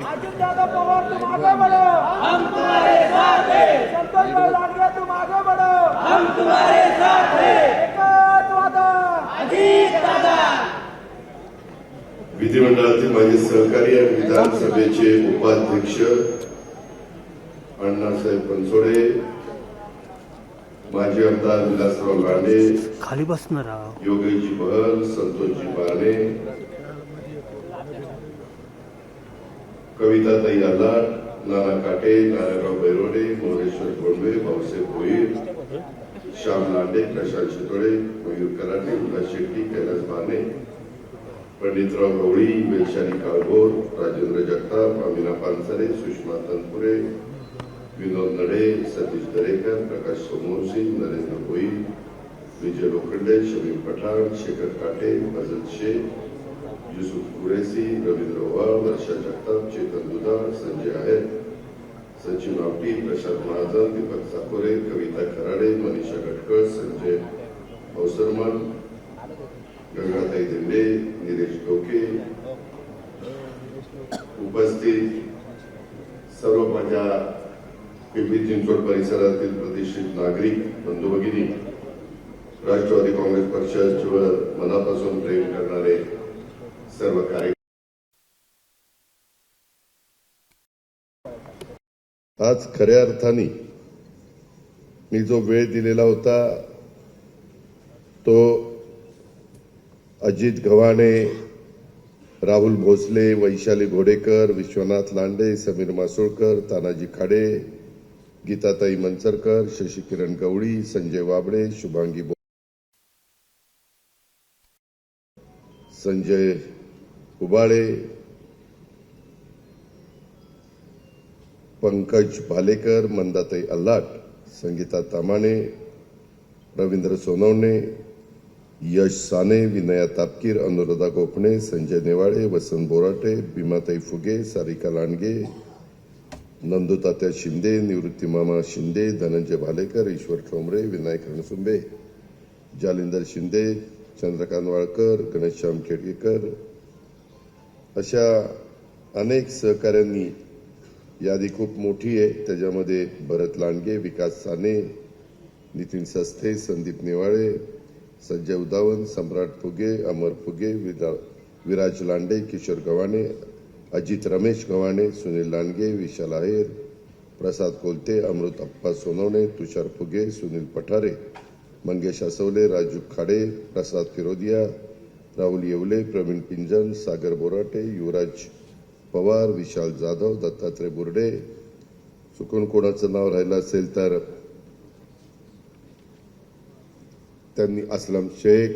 अजित दादा पवार तुम आगे बढ़ो, हम तुम्हारे साथ हैं। संतोष भाई लाडगे तुम आगे बढ़ो, हम तुम्हारे साथ हैं। एकच वादा, अजित दादा। विधिमंडळातील माझे सहकारी आणि विधानसभेचे उपाध्यक्ष अण्णासाहेब बनसोडे, माजी आमदार विलासराव लांडे, खाली बसणार योगेशजी बहल, संतोषजी बारणे, कविताताई आलाट, नाना काटे, नारायणराव बैरोडे, मोरेश्वर गोंडवे, भाऊसाहेब भोईर, श्याम लांडे, प्रशांत शितोळे, मयूर कराटे, उल्हास शेट्टी, कैलास बाने, पंडितराव गवळी, वैशाली काळभोर, राजेंद्र जगताप, अमिना पानसरे, सुषमा तनपुरे, विनोद नडे, सतीश दरेकर, प्रकाश सोमवंशी, नरेंद्र भोईर, विजय लोखंडे, शमीम पठाण, शेखर काटे, फजल शेख, युसुफ कुरेसी, रवींद्र ओवाळ, वर्षा जगताप, चेतन दुधाळ, संजय आहेर, सचिन आवटी, प्रशांत महाजन, दीपक साकोरे, कविता खराडे, मनीषा गटकळ, संजय अवसरमान, गंगाताई दिंडे, निलेश डोके, उपस्थित सर्व माझ्या पिंपरी चिंचवड परिसरातील प्रतिष्ठित नागरिक बंधू भगिनी, राष्ट्रवादी काँग्रेस पक्षावर मनापासून प्रेम करणारे सर्व कार्यकर्ते, आज खऱ्या अर्थाने मी जो वेळ दिलेला होता तो अजित गव्हाणे, राहुल भोसले, वैशाली घोडेकर, विश्वनाथ लांडे, समीर मासोळकर, तानाजी खाडे, गीताताई मनसरकर, शशिकिरण गवळी, संजय वाबडे, शुभांगी संजय उबाळे, पंकज भालेकर, मंदाताई अल्लाट, संगीता तामाणे, रवींद्र सोनवणे, यश साने, विनया तापकीर, अनुराधा गोपणे, संजय नेवाळे, वसंत बोराटे, भीमाताई फुगे, सारिका लांडगे, नंदुतात्या शिंदे, निवृत्ती मामा शिंदे, धनंजय भालेकर, ईश्वर ठोंबरे, विनायक रणसुंबे, जालिंदर शिंदे, चंद्रकांत वाळकर, गणेशश्याम खेडगेकर अशा अनेक सहकाऱ्यांनी यादी खूप मोठी आहे. त्याच्यामध्ये भरत लांडगे, विकास साने, नितीन सस्ते, संदीप नेवाळे, संजय उदावन, सम्राट फुगे, अमर फुगे, विराज लांडे, किशोर गव्हाणे, अजित रमेश गव्हाणे, सुनील लांडगे, विशाल आहेर, प्रसाद कोलते, अमृत अप्पा सोनवणे, तुषार फुगे, सुनील पठारे, मंगेश असवले, राजू खाडे, प्रसाद फिरोदिया, राहुल येवले, प्रवीण पिंजन, सागर बोराटे, युवराज पवार, विशाल जाधव, दत्तात्रय बुर्डे, चुकून कोणाचं नाव राहिलं असेल तर त्यांनी असलम शेख,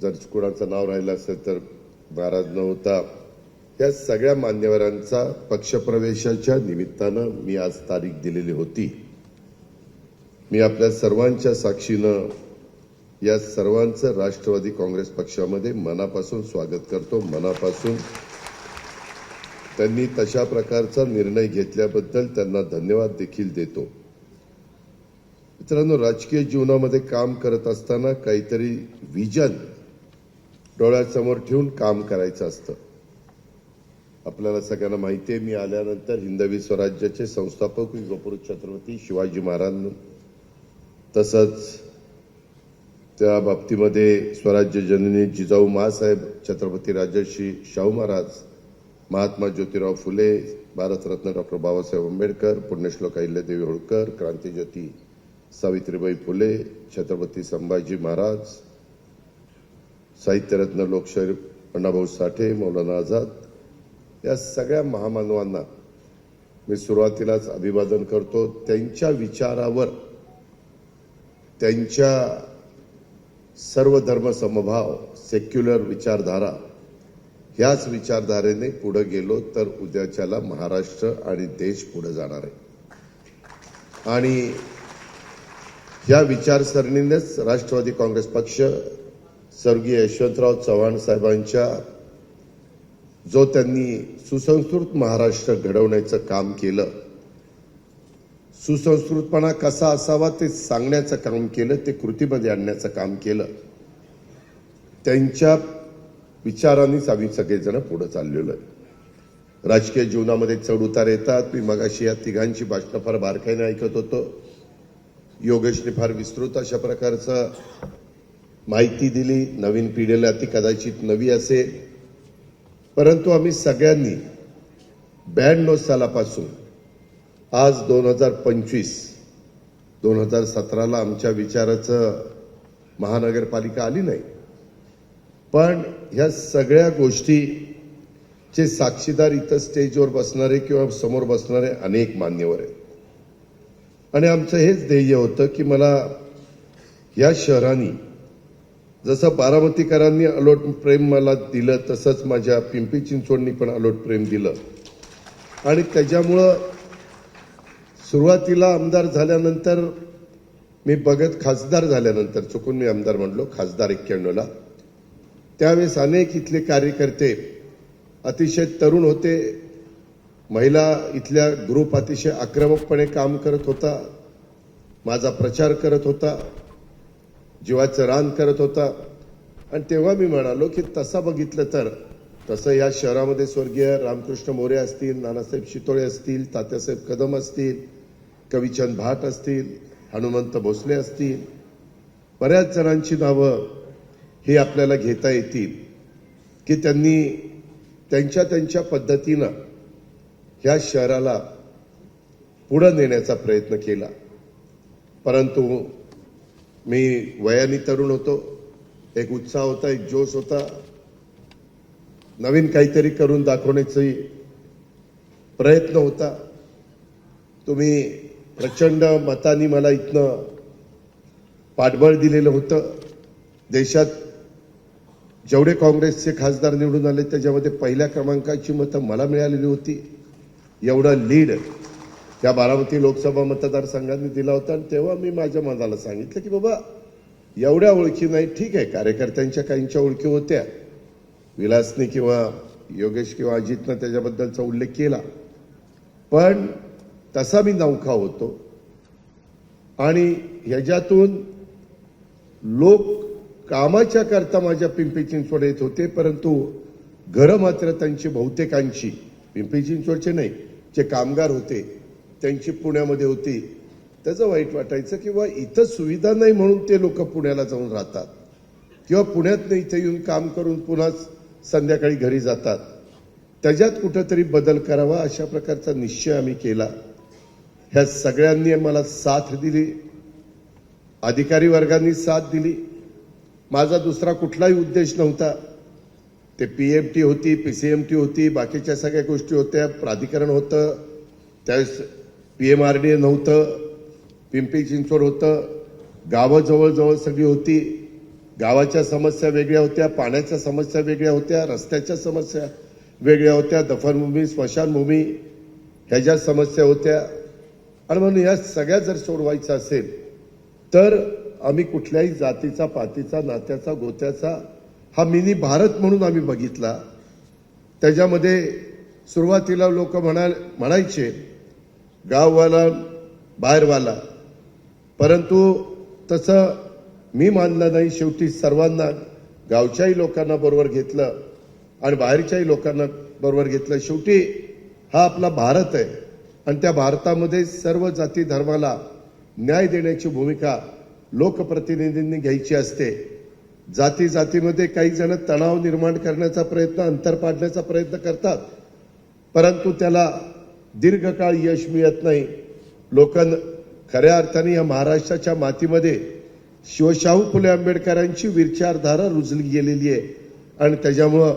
जर कोणाचं नाव राहिलं असेल तर नाराज न होता या सगळ्या मान्यवरांचा पक्षप्रवेशाच्या निमित्तानं मी आज तारीख दिलेली होती. मी आपल्या सर्वांच्या साक्षीनं या सर्वांचं राष्ट्रवादी काँग्रेस पक्षामध्ये मनापासून स्वागत करतो. मनापासून त्यांनी तशा प्रकारचा निर्णय घेतल्याबद्दल त्यांना धन्यवाद देखील देतो. मित्रांनो, राजकीय जीवनामध्ये काम करत असताना काहीतरी विजन डोळ्यासमोर ठेवून काम करायचं असतं. आपल्याला सगळ्यांना माहिती आहे, मी आल्यानंतर हिंदवी स्वराज्याचे संस्थापक विश्वपुरुष छत्रपती शिवाजी महाराज, तसंच त्या बाबतीमध्ये स्वराज्य जननी जिजाऊ माँसाहेब, छत्रपती राजर्षी शाहू महाराज, महात्मा ज्योतिराव फुले, भारतरत्न डॉक्टर बाबासाहेब आंबेडकर, पुण्यश्लोक अहिल्यादेवी होळकर, क्रांतीज्योती सावित्रीबाई फुले, छत्रपती संभाजी महाराज, साहित्यरत्न लोकशाहीर अण्णाभाऊ साठे, मौलाना आझाद, या सगळ्या महामानवांना मी सुरुवातीलाच अभिवादन करतो. त्यांच्या विचारावर, त्यांच्या सर्व धर्म समभाव, सेक्युलर विचारधारा, ह्याच विचारधारेने पुढे गेलो तर उद्याच्याला महाराष्ट्र आणि देश पुढे जाणार आहे. आणि या विचारसरणीनेच राष्ट्रवादी काँग्रेस पक्ष स्वर्गीय यशवंतराव चव्हाण साहेबांच्या जो त्यांनी सुसंस्कृत महाराष्ट्र घडवण्याचं काम केलं, सुसंस्कृतपणा कसा असावा ते सांगण्याचं काम केलं, ते कृतीमध्ये आणण्याचं काम केलं. त्यांच्या विचारांनीच आम्ही सगळेजण पुढे चाललेलो आहे. राजकीय जीवनामध्ये चढ उतार येतात. मी मगाशी या तिघांची भाषणं फार बारकाईने ऐकत होतो. योगेशने फार विस्तृत अशा प्रकारचं माहिती दिली. नवीन पिढीला ती कदाचित नवी असेल, परंतु आम्ही सगळ्यांनी 92 सालापासून आज 2025 2017ला आमच्या विचाराचं महानगरपालिका आली नाही, पण ह्या सगळ्या गोष्टीचे साक्षीदार इथं स्टेजवर बसणारे किंवा समोर बसणारे अनेक मान्यवर आहेत. आणि आमचं हेच ध्येय होतं की मला या शहराने जसं बारामतीकरांनी अलोट प्रेम मला दिलं, तसंच माझ्या पिंपरी चिंचवडनी पण अलोट प्रेम दिलं. आणि त्याच्यामुळं सुरुवातीला आमदार झाल्यानंतर मी बघत, खासदार झाल्यानंतर चुकून मी आमदार म्हणलो, खासदार 91ला, त्यावेळेस अनेक इथले कार्यकर्ते अतिशय तरुण होते. महिला इथल्या ग्रुप अतिशय आक्रमकपणे काम करत होता, माझा प्रचार करत होता, जीवाचं रान करत होता. आणि तेव्हा मी म्हणालो की तसं बघितलं तर तसं या शहरामध्ये स्वर्गीय रामकृष्ण मोरे असतील, नानासाहेब शितोळे असतील, तात्यासाहेब कदम असतील, कविचंद भाट असतील, हनुमंत भोसले असतील, बऱ्याच जणांची नावं ही आपल्याला घेता येतील की त्यांनी त्यांच्या त्यांच्या पद्धतीनं ह्या शहराला पुढे नेण्याचा प्रयत्न केला. परंतु मी वयाने तरुण होतो, एक उत्साह होता, एक जोश होता, नवीन काहीतरी करून दाखवण्याचा प्रयत्न होता. तुम्ही प्रचंड मतांनी मला इथनं पाठबळ दिलेलं होतं. देशात जेवढे काँग्रेसचे खासदार निवडून आले त्याच्यामध्ये पहिल्या क्रमांकाची मतं मला मिळालेली होती. एवढा लीड त्या बारामती लोकसभा मतदारसंघाने दिला होता. आणि तेव्हा मी माझ्या मनाला सांगितलं की बाबा एवढ्या ओळखी नाही, ठीक आहे, कार्यकर्त्यांच्या काहींच्या ओळखी होत्या, विलासने किंवा योगेश किंवा अजितनं त्याच्याबद्दलचा उल्लेख केला, पण तसा मी नौखा होतो. आणि ह्याच्यातून लोक कामाच्या करता माझ्या पिंपरी चिंचवड येत होते, परंतु घरं मात्र त्यांची बहुतेकांची, पिंपरी चिंचवडचे नाही, जे कामगार होते त्यांची पुण्यामध्ये होती. त्याचं वाईट वाटायचं किंवा इथं सुविधा नाही म्हणून ते लोक पुण्याला जाऊन राहतात किंवा पुण्यात इथे येऊन काम करून पुन्हा संध्याकाळी घरी जातात. त्याच्यात कुठंतरी बदल करावा अशा प्रकारचा निश्चय आम्ही केला. ह्या सगळ्यांनी मला साथ दिली, अधिकारी वर्गांनी साथ दिली. माझा दुसरा कुठलाही उद्देश नव्हता. ते पीएमटी होती, पीसीएमटी होती, बाकीच्या सगळ्या गोष्टी होत्या, प्राधिकरण होतं, त्यावेळेस पीएमआरडीए नव्हतं, पिंपरी चिंचवड होतं, गावं जवळजवळ सगळी होती. गावाच्या समस्या वेगळ्या होत्या, पाण्याच्या समस्या वेगळ्या होत्या, रस्त्याच्या समस्या वेगळ्या होत्या, दफनभूमी, स्मशानभूमी ह्याच्या समस्या होत्या. आणि म्हणून या सगळ्या जर सोडवायचं असेल तर आम्ही कुठल्याही जातीचा, पातीचा, नात्याचा, गोत्याचा हा मिनी भारत म्हणून आम्ही बघितला. त्याच्यामध्ये सुरुवातीला लोक म्हणायचे गाववाला बाहेरवाला, परंतु तसं मी मानलं नाही. शेवटी सर्वांना, गावच्याही लोकांना बरोबर घेतलं आणि बाहेरच्याही लोकांना बरोबर घेतलं. शेवटी हा आपला भारत आहे आणि त्या भारतामध्ये सर्व जाती धर्माला न्याय देण्याची भूमिका लोकप्रतिनिधींनी घ्यायची असते. जाती जातीमध्ये काही जण तणाव निर्माण करण्याचा प्रयत्न, अंतर पाडण्याचा प्रयत्न करतात, परंतु त्याला दीर्घकाळ यश मिळत नाही. लोक खऱ्या अर्थाने या महाराष्ट्राच्या मातीमध्ये शिवशाहू फुले आंबेडकरांची विचारधारा रुजली गेलेली आहे आणि त्याच्यामुळं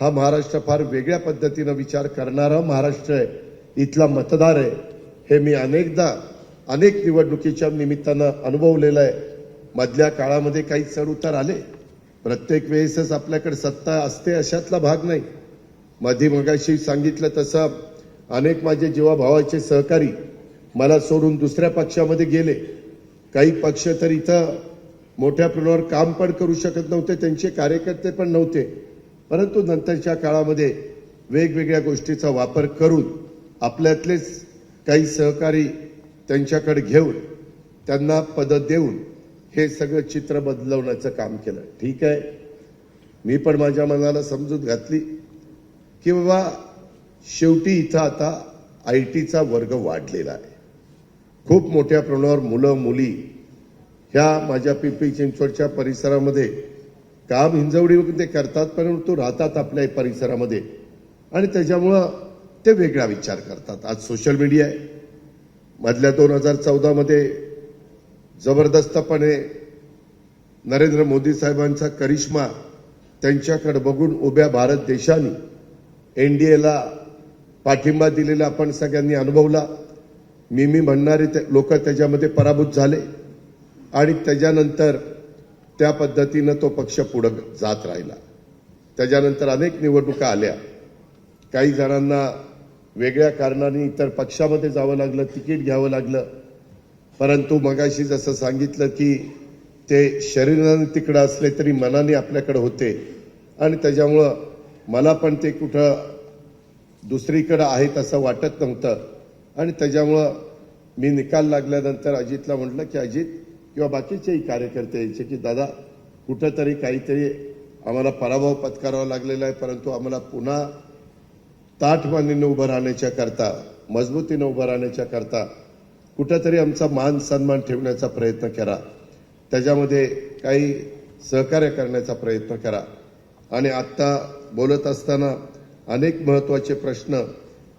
हा महाराष्ट्र फार वेगळ्या पद्धतीनं विचार करणारा महाराष्ट्र आहे. इथला मतदार आहे हे मी अनेक निवडणुकीच्या निमित्तानं अनुभवलेलं आहे. मधल्या काळामध्ये काही चढ उतार आले, प्रत्येक वेळेसच आपल्याकडे सत्ता असते अशातला भाग नाही. मगाशी सांगितलं तसं अनेक माझे जीवाभावाचे सहकारी मला सोडून दुसऱ्या पक्षामध्ये गेले. काही पक्ष तर इथं मोठ्या प्रमाणावर काम पण करू शकत नव्हते, त्यांचे कार्यकर्ते पण नव्हते, परंतु नंतरच्या काळामध्ये वेगवेगळ्या गोष्टीचा वापर करून आपल्यातलेच काही सहकारी त्यांच्याकडे घेऊन त्यांना पद देऊन हे सगळं चित्र बदलवण्याचं काम केलं. ठीक आहे, मी पण माझ्या मनाला समजूत घातली की बाबा शेवटी इथं आता IT चा वर्ग वाढलेला आहे. खूप मोठ्या प्रमाणावर मुलं मुली ह्या माझ्या पिंपरी चिंचवडच्या परिसरामध्ये काम हिंजवडी ते करतात, परंतु राहतात आपल्या परिसरामध्ये आणि त्याच्यामुळं ते वेगळा विचार करतात. आज सोशल मीडिया आहे. मधल्या 2014 मध्ये जबरदस्तपणे नरेंद्र मोदी साहेबांचा करिश्मा त्यांच्याकडे बघून उभ्या भारत देशाने NDAला पाठिंबा दिलेला आपण सगळ्यांनी अनुभवला. मी म्हणणारे लोक त्याच्यामध्ये पराभूत झाले आणि त्याच्यानंतर त्या पद्धतीनं तो पक्ष पुढे जात राहिला. त्याच्यानंतर अनेक निवडणुका आल्या. काही जणांना वेगळ्या कारणाने इतर पक्षामध्ये जावं लागलं, तिकीट घ्यावं लागलं. परंतु मगाशी जसं सांगितलं की ते शरीराने तिकडे असले तरी मनाने आपल्याकडे होते आणि त्याच्यामुळं मला पण ते कुठं दुसरीकडे आहेत असं वाटत नव्हतं आणि त्याच्यामुळं मी निकाल लागल्यानंतर अजितला म्हटलं की अजित किंवा बाकीचेही कार्यकर्ते यायचे की दादा कुठंतरी काहीतरी आम्हाला पराभव पत्करावा लागलेला आहे, परंतु आम्हाला पुन्हा ताठमानेने उभं राहण्याच्या करता, मजबूतीने उभं राहण्याच्या करता कुठंतरी आमचा मान सन्मान ठेवण्याचा प्रयत्न करा, त्याच्यामध्ये काही सहकार्य करण्याचा प्रयत्न करा. आणि आत्ता बोलत असताना अनेक महत्त्वाचे प्रश्न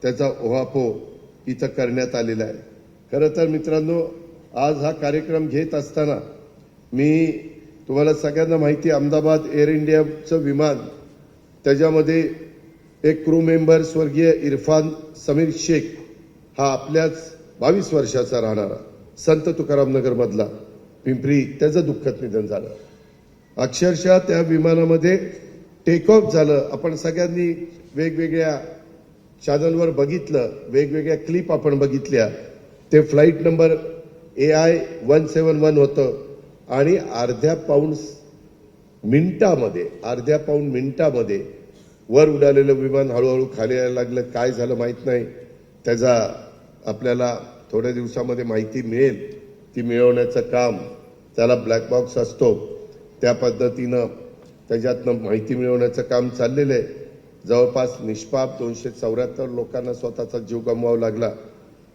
त्याचा ओहापोह इथं करण्यात आलेला आहे. खरं तर मित्रांनो, आज हा कार्यक्रम घेत असताना तुम्हाला सगळ्यांना माहिती आहे, अहमदाबाद एअर इंडियाचं विमान त्याच्यामध्ये एक क्रू मेंबर स्वर्गीय इरफान समीर शेख हा आपल्याच 22 वर्षाचा राहणारा संत तुकाराम नगर मधला पिंपरी, त्याचं दुःखद निधन झालं. अक्षरशः त्या विमानामध्ये टेक ऑफ झालं. आपण सगळ्यांनी वेगवेगळ्या चॅनलवर बघितलं, वेगवेगळ्या क्लिप आपण बघितल्या. ते फ्लाईट नंबर AI 171 होतं आणि अर्ध्या पाऊण मिनिटामध्ये वर उडालेलं विमान हळूहळू खाली यायला लागलं. काय झालं माहित नाही. त्याचा आपल्याला थोड्या दिवसामध्ये माहिती मिळेल. ती मिळवण्याचं काम, त्याला ब्लॅक बॉक्स असतो त्या पद्धतीनं त्याच्यातनं माहिती मिळवण्याचं काम चाललेलं आहे. जवळपास निष्पाप 274 लोकांना स्वतःचा जीव गमवावा लागला.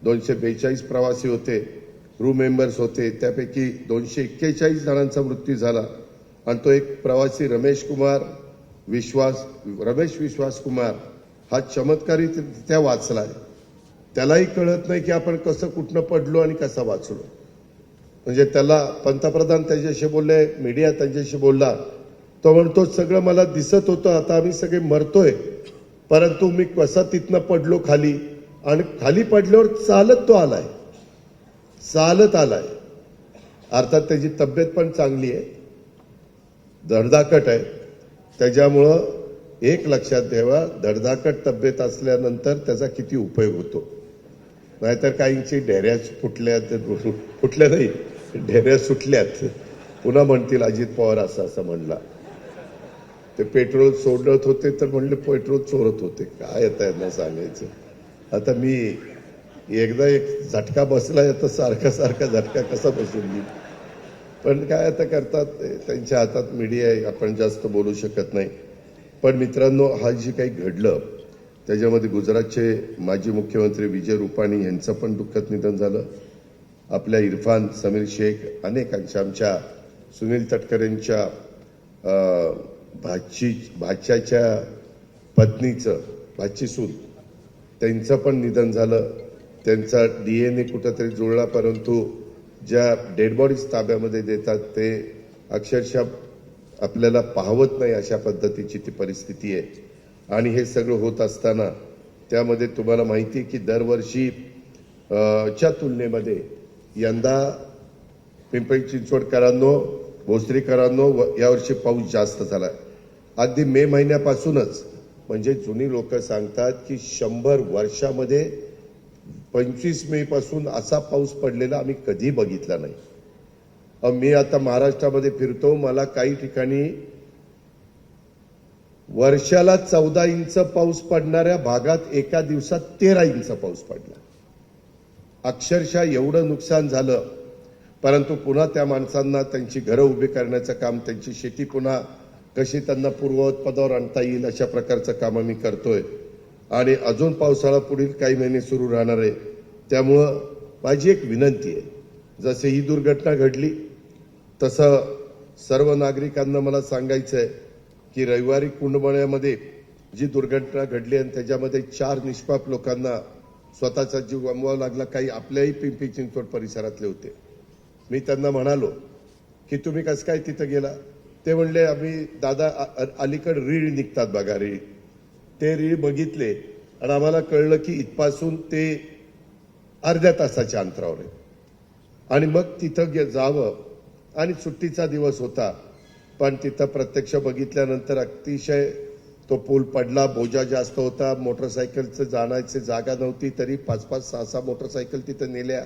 242 प्रवासी होते, क्रू मेंबर्स होते, त्यापैकी 241 जणांचा मृत्यू झाला. आणि तो एक प्रवासी रमेश विश्वास कुमार हा चमत्कारी त्या वाचलाय. त्यालाही कळत नाही की आपण कसं कुठनं पडलो आणि कसा वाचलो. म्हणजे त्याला पंतप्रधान त्याच्याशी बोलले, मीडिया त्यांच्याशी बोलला. तो म्हणतो सगळं मला दिसत होतं, आता आम्ही सगळे मरतोय, परंतु मी कसा तिथनं पडलो खाली आणि खाली पडल्यावर चालत आलाय. अर्थात त्याची तब्येत पण चांगली आहे, धडधाकट आहे. त्याच्यामुळं एक लक्षात ठेवा, धडधाकट तब्येत असल्यानंतर त्याचा किती उपयोग होतो. नाहीतर काहींची ढेऱ्या फुटल्या नाही, ढेऱ्या सुटल्यात. पुन्हा म्हणतील अजित पवार असं म्हणला. ते पेट्रोल सोडत होते तर म्हणले पेट्रोल चोरत होते. काय येतं यांना सांगायचं. आता मी एकदा एक झटका बसला, तर सारखा झटका कसा बसून घेईल. पण काय आता करतात, त्यांच्या हातात मीडिया आहे, आपण जास्त बोलू शकत नाही. पण मित्रांनो, हा जे काही घडलं त्याच्यामध्ये गुजरातचे माजी मुख्यमंत्री विजय रुपाणी यांचं पण दुःखद निधन झालं. आपल्या इरफान समीर शेख, अनेकांच्या, आमच्या सुनील तटकरेंच्या भाच्याच्या पत्नीचं, भाचीसून, त्यांचं पण निधन झालं. त्यांचा DNA कुठंतरी जुळला, परंतु ज्या डेड बॉडीज ताब्यामध्ये देतात ते अक्षरशः आपल्याला पाहवत नाही, अशा पद्धतीची ती परिस्थिती आहे. आणि हे सगळं होत असताना त्यामध्ये तुम्हाला माहिती आहे की दरवर्षी च्या तुलनेमध्ये यंदा पिंपरी चिंचवडकरांनो, भोसरीकरांनो यावर्षी पाऊस जास्त झाला. अगदी मे महिन्यापासूनच, म्हणजे जुनी लोक सांगतात की 100 वर्षामध्ये 25 मे पासून असा पाऊस पडलेला आम्ही कधी बघितला नाही. मी आता महाराष्ट्रामध्ये फिरतो, मला काही ठिकाणी वर्षाला 14 इंच पाऊस पडणाऱ्या भागात एका दिवसात 13 इंच पाऊस पडला. अक्षरशः एवढं नुकसान झालं. परंतु पुन्हा त्या माणसांना त्यांची घरं उभी करण्याचं काम, त्यांची शेती पुन्हा कशी त्यांना पूर्ववत पदावर आणता येईल अशा प्रकारचं काम आम्ही करतोय. आणि अजून पावसाळा पुढील काही महिने सुरू राहणार आहे. त्यामुळं माझी एक विनंती आहे, जसे ही दुर्घटना घडली तसं सर्व नागरिकांना मला सांगायचं आहे की रविवारी कुंडमळ्यामध्ये जी दुर्घटना घडली आणि त्याच्यामध्ये 4 निष्पाप लोकांना स्वतःचा जीव गमवावा लागला, काही आपल्याही पिंपरी चिंचवड परिसरातले होते. मी त्यांना म्हणालो की तुम्ही कसं काय तिथं गेला? ते म्हणले आम्ही दादा अलीकडे रीळ निघतात बघा, रीळ, ते रीळ बघितले आणि आम्हाला कळलं की इथपासून ते अर्ध्या तासाच्या अंतरावर आहे आणि मग तिथं जावं आणि सुट्टीचा दिवस होता, पण तिथं प्रत्यक्ष बघितल्यानंतर अतिशय तो पूल पडला, बोजा जास्त होता, मोटरसायकलचं जाण्याची जागा नव्हती, तरी 5-5, 6-6 मोटरसायकल तिथं नेल्या.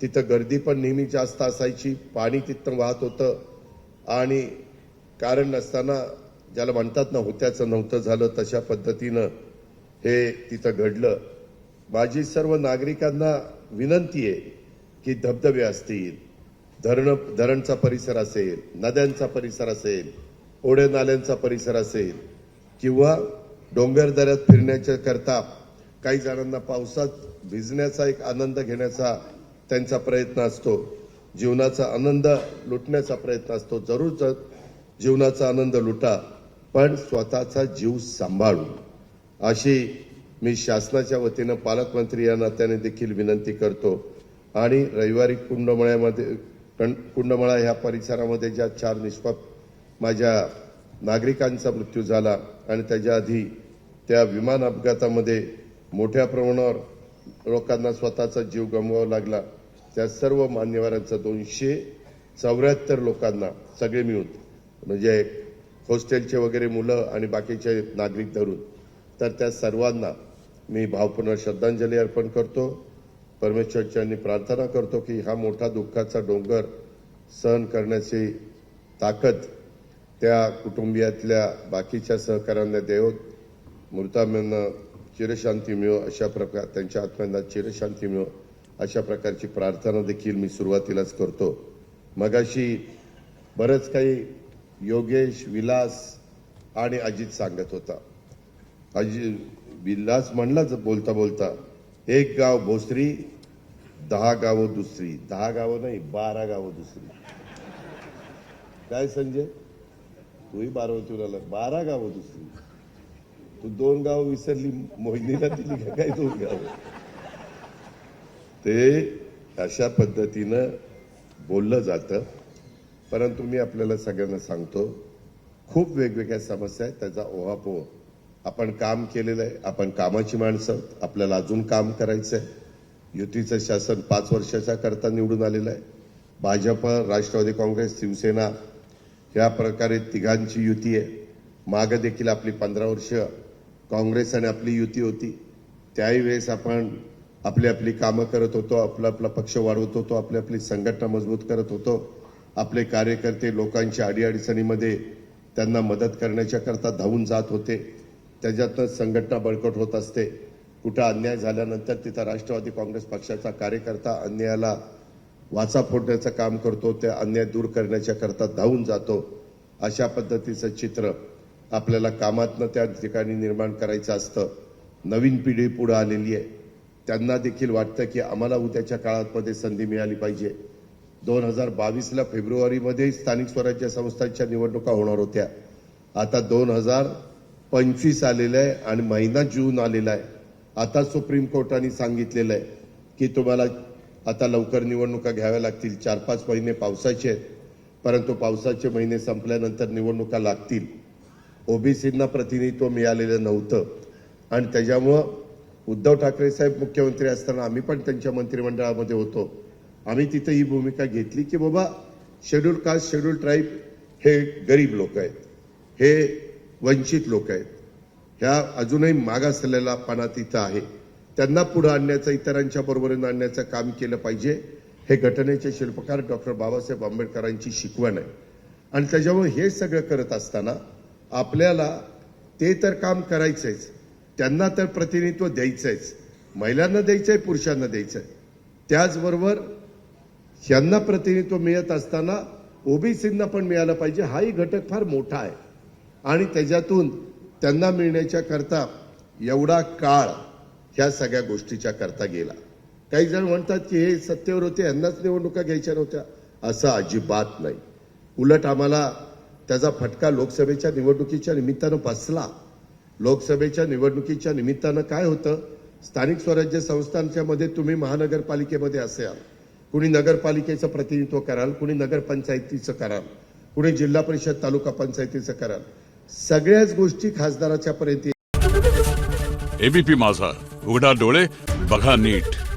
तिथं गर्दी पण नेहमी जास्त असायची, पाणी तिथं वाहत होतं आणि कारण नसताना ज्याला म्हणतात ना होत्याचं नव्हतं झालं, तशा पद्धतीनं हे तिथं घडलं. माझी सर्व नागरिकांना विनंती आहे की धबधबे असतील, धरणचा परिसर असेल, नद्यांचा परिसर असेल, ओढे नाल्यांचा परिसर असेल किंवा डोंगर दऱ्यात फिरण्याच्या करता काही जणांना पावसात भिजण्याचा एक आनंद घेण्याचा त्यांचा प्रयत्न असतो, जीवनाचा आनंद लुटण्याचा प्रयत्न असतो. जरूर जीवनाचा आनंद लुटा, पण स्वतःचा जीव सांभाळून, अशी मी शासनाच्या वतीनं पालकमंत्री या नात्याने देखील विनंती करतो. आणि रविवारी कुंडमळा ह्या परिसरामध्ये ज्या 4 निष्पाप माझ्या नागरिकांचा मृत्यू झाला आणि त्याच्या आधी त्या विमान अपघातामध्ये मोठ्या प्रमाणावर लोकांना स्वतःचा जीव गमवावा लागला, त्या सर्व मान्यवरांचा 274 लोकांना सगळे मिळून, म्हणजे हॉस्टेलचे वगैरे मुलं आणि बाकीचे नागरिक धरून, तर त्या सर्वांना मी भावपूर्ण श्रद्धांजली अर्पण करतो. परमेश्वरच्यांनी प्रार्थना करतो की हा मोठा दुःखाचा डोंगर सहन करण्याची ताकद त्या कुटुंबियातल्या बाकीच्या सहकाऱ्यांना देवो, मृतांना चिरशांती मिळो, अशा प्रकार त्यांच्या आत्म्यांना चिरशांती मिळो, अशा प्रकारची प्रार्थना देखील मी सुरुवातीलाच करतो. मगाशी बरंच काही योगेश, विलास आणि अजित सांगत होता. विलास म्हणलाच बोलता बोलता, एक गाव भोसरी, 10 गावं दुसरी. 10 गावं नाही, 12 गावं दुसरी. काय संजय, तूही 12वीला, 12 गावं दुसरी. तू 2 गावं विसरली, मोहिनीला दिली का काय 2 गावं? ते अशा पद्धतीनं बोललं जातं. परंतु मी आपल्याला सगळ्यांना सांगतो, खूप वेगवेगळ्या समस्या आहेत, त्याचा ओहापोह. आपण काम केलेलं आहे, आपण कामाची माणसं, आपल्याला अजून काम करायचं आहे. युतीचं शासन 5 वर्षाच्या करता निवडून आलेलं आहे. भाजप, राष्ट्रवादी काँग्रेस, शिवसेना या प्रकारे तिघांची युती आहे. मागं देखील आपली 15 वर्ष काँग्रेस आणि आपली युती होती. त्याही वेळेस आपण आपली आपली कामं करत होतो, आपला पक्ष वाढवत होतो, आपली संघटना मजबूत करत होतो. आपले कार्यकर्ते लोकांच्या अडीअडचणीमध्ये त्यांना मदत करण्याच्या करता धावून जात होते. त्याच्यातनं संघटना बळकट होत असते. कुठं अन्याय झाल्यानंतर तिथं राष्ट्रवादी काँग्रेस पक्षाचा कार्यकर्ता अन्यायाला वाचा फोडण्याचं काम करतो, त्या अन्याय दूर करण्याच्या करता धावून जातो. अशा पद्धतीचं चित्र आपल्याला कामातनं त्या ठिकाणी निर्माण करायचं असतं. नवीन पिढी पुढे आलेली आहे, त्यांना देखील वाटतं की आम्हाला उद्याच्या काळामध्ये संधी मिळाली पाहिजे. 2022ला फेब्रुवारीमध्ये स्थानिक स्वराज्य संस्थांच्या निवडणुका होणार होत्या. आता 2025 आलेलं आहे आणि महिना जून आलेला आहे. आता सुप्रीम कोर्टाने सांगितलेलं आहे की तुम्हाला आता लवकर निवडणुका घ्याव्या लागतील. 4-5 महिने पावसाचे आहेत, परंतु पावसाचे महिने संपल्यानंतर निवडणुका लागतील. ओबीसींना प्रतिनिधित्व मिळालेलं नव्हतं आणि त्याच्यामुळं उद्धव ठाकरे साहेब मुख्यमंत्री असताना आम्ही पण त्यांच्या मंत्रिमंडळामध्ये होतो. आम्ही तिथे ही भूमिका घेतली की बाबा शेड्यूल कास्ट, शेड्यूल ट्राईब हे गरीब लोक आहेत, हे वंचित लोक आहेत, ह्या अजूनही मागासलेला पणा तिथं आहे, त्यांना पुढे आणण्याचं, इतरांच्या बरोबरीनं आणण्याचं काम केलं पाहिजे. हे घटनेचे शिल्पकार डॉक्टर बाबासाहेब आंबेडकरांची शिकवण आहे. आणि त्याच्यामुळे हे सगळं करत असताना आपल्याला ते तर काम करायचंच, त्यांना तर प्रतिनिधित्व द्यायचंच, महिलांना द्यायचंय, पुरुषांना द्यायचंय. त्याचबरोबर यांना प्रतिनिधित्व मिळत असताना ओबीसींना पण मिळालं पाहिजे. हाही घटक फार मोठा आहे आणि त्याच्यातून त्यांना मिळण्याच्या करता एवढा काळ ह्या सगळ्या गोष्टीच्या करता गेला. काही जण म्हणतात की हे सत्तेवर होते यांनाच निवडणुका घ्यायच्या नव्हत्या. असं अजिबात नाही. उलट आम्हाला त्याचा फटका लोकसभेच्या निवडणुकीच्या निमित्तानं बसला. लोकसभेच्या निवडणुकीच्या निमित्तानं काय होतं, स्थानिक स्वराज्य संस्थांच्या मध्ये तुम्ही महानगरपालिकेमध्ये असाल, कुणी नगरपालिकेचं प्रतिनिधित्व कराल, कुणी नगरपंचायतीचं कराल, कुणी जिल्हा परिषद तालुका पंचायतीचं कराल, सगळ्याच गोष्टी खासदाराच्या पर्यंत. एबीपी माझा, उघडा डोळे बघा नीट.